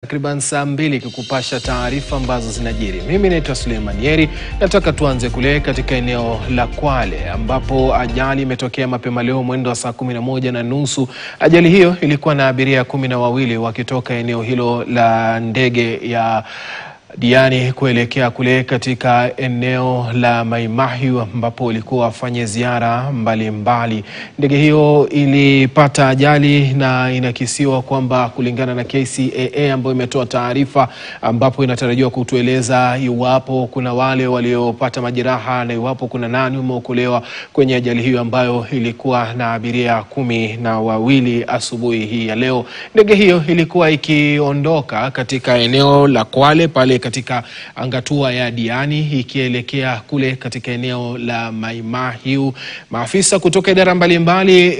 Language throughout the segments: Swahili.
Takriban saa 2 kukupasha taarifa ambazo zinajiri. Mimi naitwa Suleiman Yeri. Nataka tuanze kule katika eneo la Kwale ambapo ajali imetokea mapema leo mwendo wa saa 11:30. Ajali hiyo ilikuwa na abiria 12 wakitoka eneo hilo la ndege ya Diani kuelekea kule katika eneo la Mai Mahiu ambapo walikuwa wafanye ziara mbalimbali. Ndege hiyo ilipata ajali na inakisiwa kwamba kulingana na KCAA ambayo imetoa taarifa ambapo inatarajiwa kutueleza iwapo kuna wale waliopata majeraha na iwapo kuna nani wameokolewa kwenye ajali hiyo ambayo ilikuwa na abiria 12 asubuhi hii ya leo. Ndege hiyo ilikuwa ikiondoka katika eneo la Kwale pale katika angatua ya Diani ikielekea kule katika eneo la Mai Mahiu. Maafisa kutoka idara mbalimbali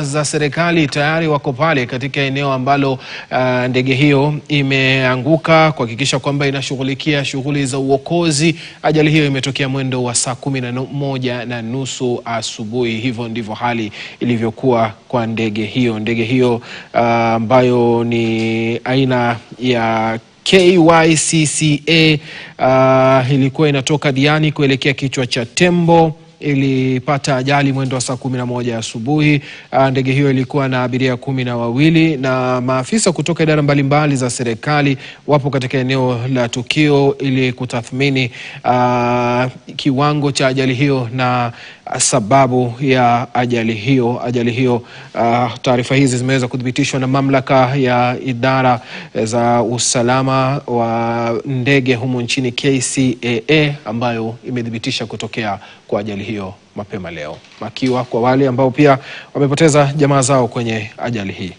za serikali tayari wako pale katika eneo ambalo ndege hiyo imeanguka kuhakikisha kwamba inashughulikia shughuli za uokozi. Ajali hiyo imetokea mwendo wa saa 11:30 asubuhi. Hivyo ndivyo hali ilivyokuwa kwa ndege hiyo. Ndege hiyo ambayo ni aina ya KYCCA ilikuwa inatoka Diani kuelekea kichwa cha Tembo. Ilipata ajali mwendo wa saa 11 asubuhi. Ndege hiyo ilikuwa na abiria 12 na maafisa kutoka idara mbalimbali za serikali wapo katika eneo la tukio ili kutathmini kiwango cha ajali hiyo na sababu ya ajali hiyo. Taarifa hizi zimeweza kuthibitishwa na mamlaka ya idara za usalama wa ndege humu nchini KCAA ambayo imethibitisha kutokea kwa ajali hiyo mapema leo. Makiwa kwa wale ambao pia wamepoteza jamaa zao kwenye ajali hii.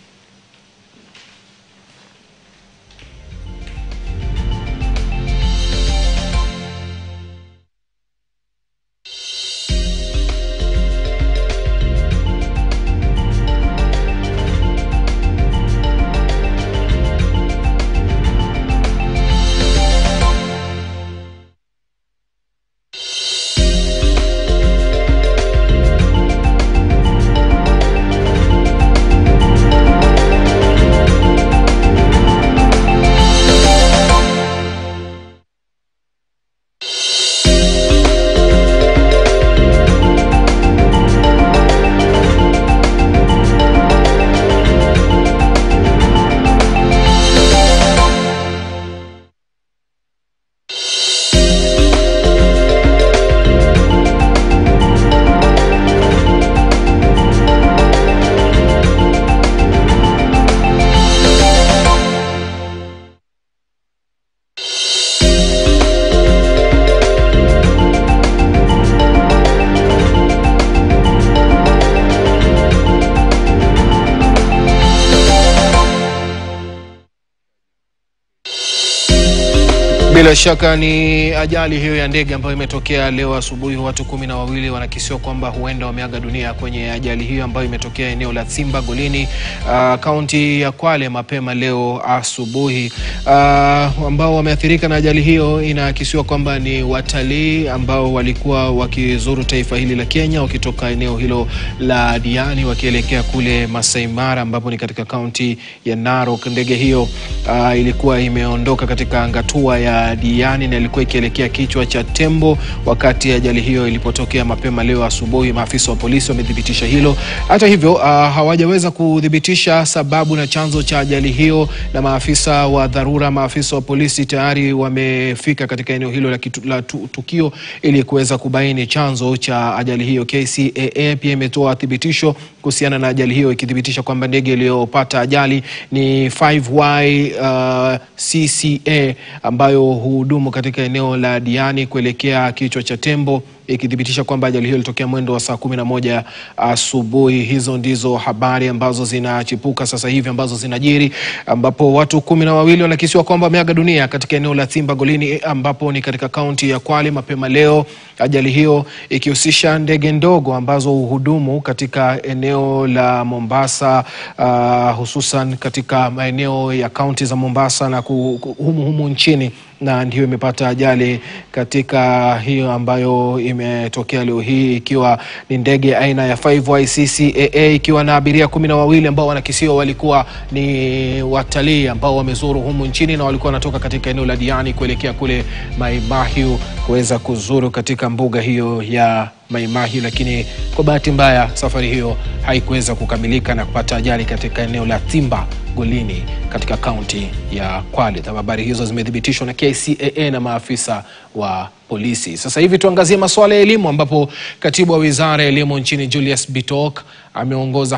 Bila shaka ni ajali hiyo ya ndege ambayo imetokea leo asubuhi. Watu 12 wanakisiwa kwamba huenda wameaga dunia kwenye ajali hiyo ambayo imetokea eneo la Simba Golini, kaunti ya Kwale mapema leo asubuhi. Ambao wameathirika na ajali hiyo inakisiwa kwamba ni watalii ambao walikuwa wakizuru taifa hili la Kenya wakitoka eneo hilo la Diani wakielekea kule Masai Mara ambapo ni katika kaunti ya Narok. Ndege hiyo ilikuwa imeondoka katika angatua ya Diani na ilikuwa ikielekea kichwa cha Tembo wakati ajali hiyo ilipotokea mapema leo asubuhi. Maafisa wa polisi wamethibitisha hilo. Hata hivyo hawajaweza kudhibitisha sababu na chanzo cha ajali hiyo, na maafisa wa dharura, maafisa wa polisi tayari wamefika katika eneo hilo la tukio ili kuweza kubaini chanzo cha ajali hiyo. KCAA pia imetoa thibitisho kuhusiana na ajali hiyo ikithibitisha kwamba ndege iliyopata ajali ni 5Y CCA ambayo hudumu katika eneo la Diani kuelekea kichwa cha Tembo, ikithibitisha kwamba ajali hiyo ilitokea mwendo wa saa 11 asubuhi. Hizo ndizo habari ambazo zinachipuka sasa hivi ambazo zinajiri, ambapo watu 12 wanakisiwa kwamba wameaga dunia katika eneo la Simba Golini ambapo ni katika kaunti ya Kwale mapema leo. Ajali hiyo ikihusisha ndege ndogo ambazo hudumu katika eneo la Mombasa, hususan katika maeneo ya kaunti za Mombasa na humu nchini. na ndio imepata ajali katika hiyo ambayo imetokea leo hii, ikiwa ni ndege aina ya 5YCCAA ikiwa na abiria 12 ambao wanakisiwa walikuwa ni watalii ambao wamezuru humu nchini na walikuwa wanatoka katika eneo la Diani kuelekea kule Mai Mahiu kuweza kuzuru katika mbuga hiyo ya Mai Mahiu, lakini kwa bahati mbaya safari hiyo haikuweza kukamilika na kupata ajali katika eneo la Timba Golini katika kaunti ya Kwale. Habari hizo zimethibitishwa na KCAA na maafisa wa polisi. Sasa hivi tuangazie masuala ya elimu, ambapo katibu wa Wizara ya Elimu nchini Julius Bitok ameongoza